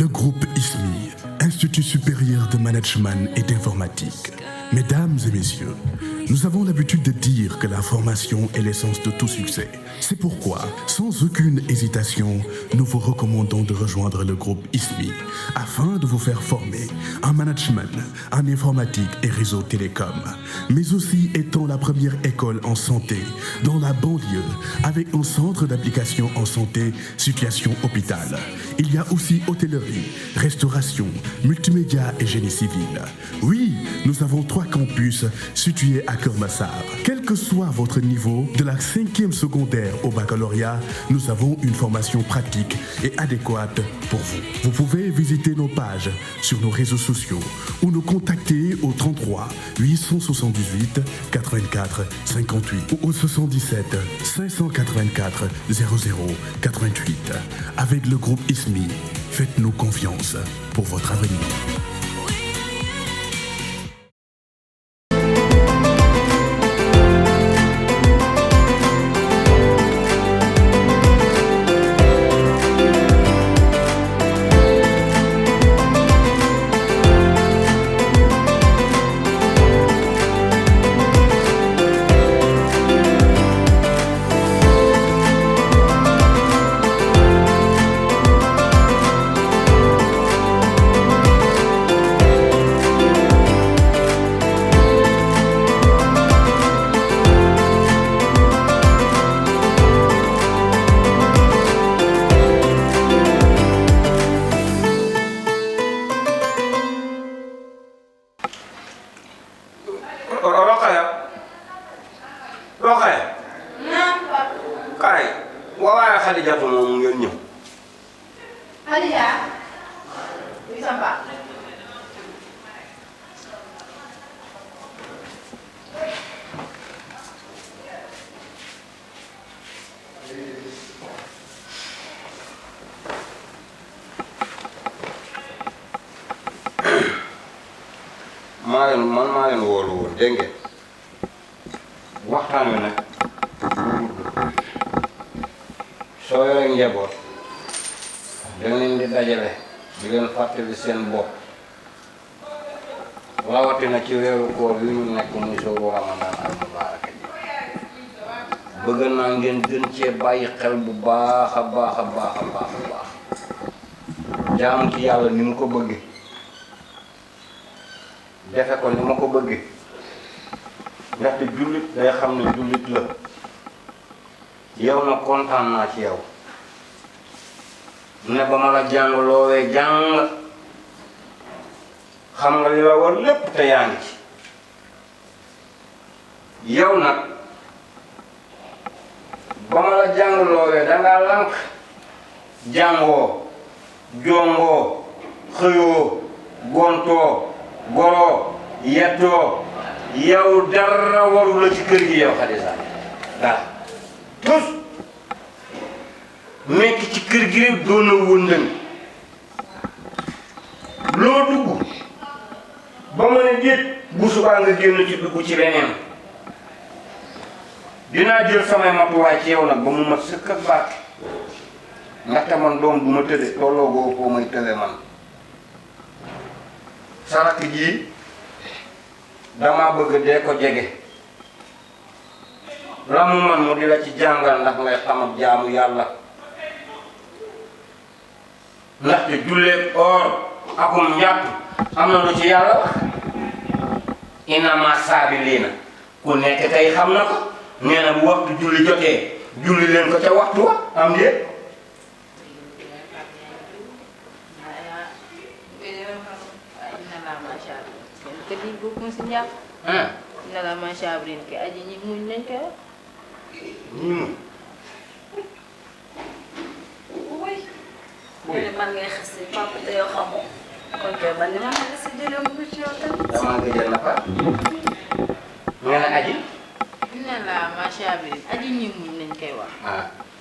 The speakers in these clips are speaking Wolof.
Le groupe ISMI, Institut supérieur de management et d'informatique. Mesdames et messieurs, nous avons l'habitude de dire que la formation est l'essence de tout succès. C'est pourquoi, sans aucune hésitation, nous vous recommandons de rejoindre le groupe ISMI afin de vous faire former en management, en informatique et réseau télécom, mais aussi étant la première école en santé dans la banlieue avec un centre d'application en santé, situation hôpital. Il y a aussi hôtellerie, restauration, multimédia et génie civil. Oui, nous avons 3 campus situés à Keur Massar. Quel que soit votre niveau, de la 5e secondaire au baccalauréat, nous avons une formation pratique et adéquate pour vous. Vous pouvez visiter nos pages sur nos réseaux sociaux ou nous contacter au 33 878 84 58 ou au 77 584 00 88. Avec le groupe ISMI, faites-nous confiance pour votre avenir. maa leen woolu woon dégg ngeen waxtaan wi nag soo yoree njaboot da leen di dajale di leen fàttali seen bopp rawatina ci weeru koor yu ñu nekk muy sooru Ramadan al mubarak ji bëgg naa ngeen gën cee bàyyi xel bu baax a baax a baax a baax a baax jaamu ci yàlla ni mu ko bëggee defe ko ni ma ko bëggee ndaxte jullit day xam ne jullit la yow na kontaan naa ci yow ne ba ma la jàng loowee jàng xam nga li la war lépp te yaa ngi ci yow nag ba ma la jàng loowee dangaa lànk jàngoo jongoo xëyoo gontoo goroo yettoo yow dara waru la ci kër gi yow Xadija dara tus nekk ci kër gi rek doon na wëndën loo dugg ba ma ne déet bu subaa nga génn ci dugg ci leneen dinaa jël samay matuwaay ci yow nag ba mu mat sëkk ak barke ndaxte man doom du ma tëdde tolloo boo koo may tëdde man sarak jii dama bëgg dee ko jege la mu man mu di la ci jàngal ndax ngay xam ak jaamu yàlla ndaxte julleek or akum njàpp am na lu ci yàlla wax inama saabiliina ku nekk tey xam na ko nee na bu waxtu julli jotee julli leen ko ca waxtu wa am déet Kadi buku senyap. Nala masyabrin ke aja nyimun neng ke. Nyimun. Uy. Ini man ngay xasse papa te yo xamo. Kon ke man ma xasse de lo mu ci yotam. Dama nga jël na fa. Nga na aji? Nala masyabrin aja nyimun neng ke wax.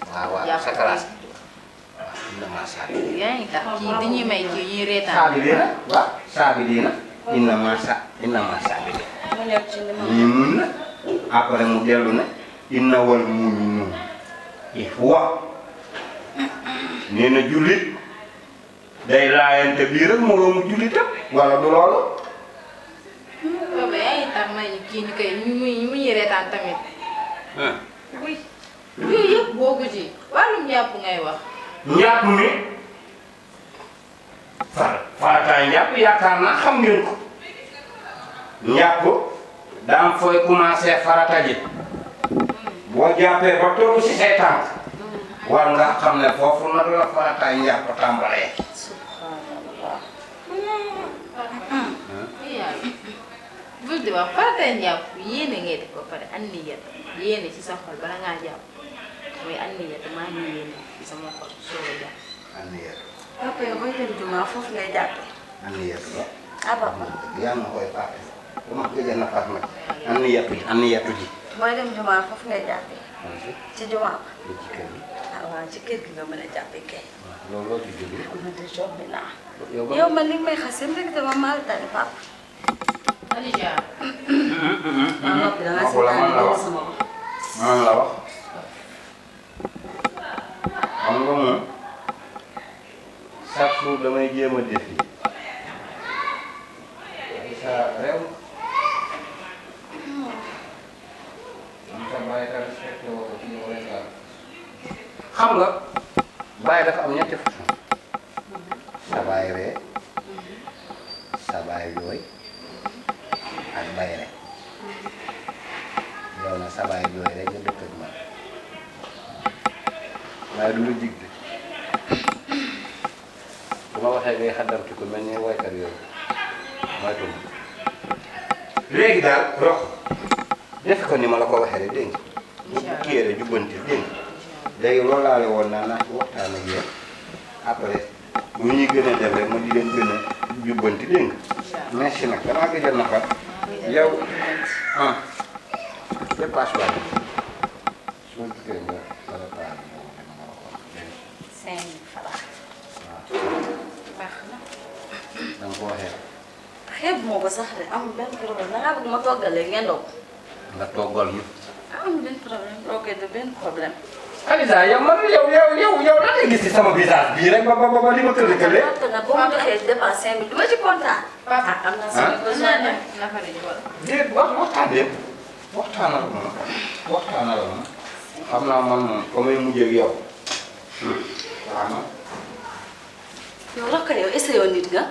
Waaw sa classe. Inna ma saabilina. Yaa ngi tax kii dañuy may kii ñuy reetaan. Saabilina waaw saabilina. Inna ma saabilina. Mu nekk ci li ma. Mun na après mu dellu ne inna wal mu'minuun wa nee na jullit day laayante biir ak moroomu jullitam wala du loolu. boobu yaa ngi tax may ñu kii ñu koy mu ñuy reetaan tamit. oui yooyu yëpp boogu ci wàllum njàpp ngay wax. njàpp mi farataay njàpp yaakaar naa xam ngeen ko njàpp daam fooy commencé farata ji boo jàppee ba tollu ci say tànk war nga xam ne foofu nag la farataay njàpp tàmbalee. subhanallah. bul di wax faratay njàpp yéene ngay def ba pare anniyat yéene ci sa xol bala ngaa jàpp mooy anniyat maa ngi yéene ci sama xol soo ko jàpp. anniyat. papa yow booy dem jumaa foofu ngay jàppee. anniyat la. ah papa. yaa ngi koy fàtte dama ko gëj a nafar nag. anniyatu ji. booy dem jumaa foofu ngay jàppee. ci jumaa ba. ci kër gi. ah waaw ci kër gi nga mën a jàppee kay. loolu loo ci jógee. man de jox bi naa. yow man li may xas yëpp rek dama maal tane papa. Alicia. noppi da nga si man la wax sama bopp. man la wax. xam nga moom chaque jour damay jéem a def lii. sa réew. xam nga bàyyi dafa am ñetti façon. sa bàyyi ree sa bàyyi jooy ak bay rek yow nag sa bàyyi jooy rek nga dëkk ak man waaye du la jig de bu ma waxee ngay xaddamti ko mel ni woykat yooyu mooy ko léegi daal rox def ko ni ma la ko waxee rek dégg nga bu kii rek jubbanti dégg nga léegi loolu laa la woon naa ci waxtaan ak yéen après bu ñuy gën a dem rek ma di leen gën a jubbanti dégg nga merci nag damaa gëj a nafar yow ah dépasse waay su ma gisee nga wala paa bi moom rek ma waxoon 5 francs. baax na. da nga ko waxee xeeb moo ko sax de amul benn problème da ngaa bëgg ma toggalee ngeen doog. nga toggal ñu. amul benn problème ok de benn problème. Alisa yow man yow lan nga gis ci sama visage bii rek ba li ma kër kële. papa nag boo ma joxee dépense 5 000 du ma ci kontaan. papa am na sama mën naa ne nafar yi wala. déet waxtaanal ma xam naa man moom fa may mujjee ak yow. waaw man. yow rakk yow est-ce que yow nit nga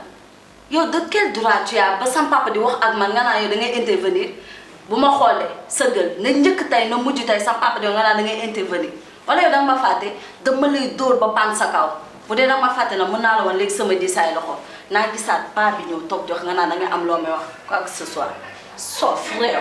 yow de quel droit tu as ba sam papa di wax ak man nga naan yow da ngay intervenir bu ma xoolee sëggal na njëkk tey na mujj tey sam papa di nga naan da ngay intervenir wala yow danga ma fàtte dama lay dóor ba pan sa kaw bu dee danga ma fàtte nag mën naa la woon léegi sama disaay loxo naa gisaat pa bi ñëw toog di wax nga naan da ngay am loo may wax quoi que ce soit sauf réew.